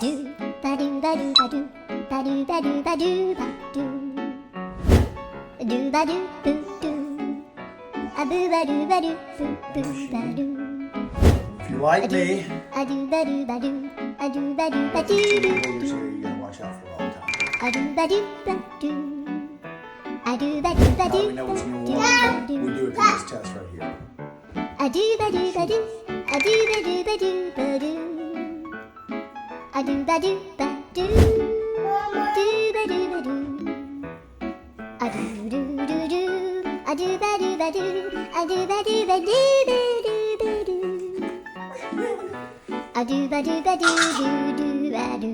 do ba do ba do ba do ba do ba do ba do ba do ba do boo doo a boo ba do ba do boo boo ba do. If you like me, a do ba do ba do a do ba do ba do you do gotta watch out for all the time. a do ba do ba do a do ba do ba How do do we know what's in do your water? do We do it through this test right here. a do ba do ba do a do ba do ba do ba do a do ba do ba do do ba do ba do a do do do do a do ba do ba do a do ba do ba do ba do ba do a do ba do ba do do do ba do.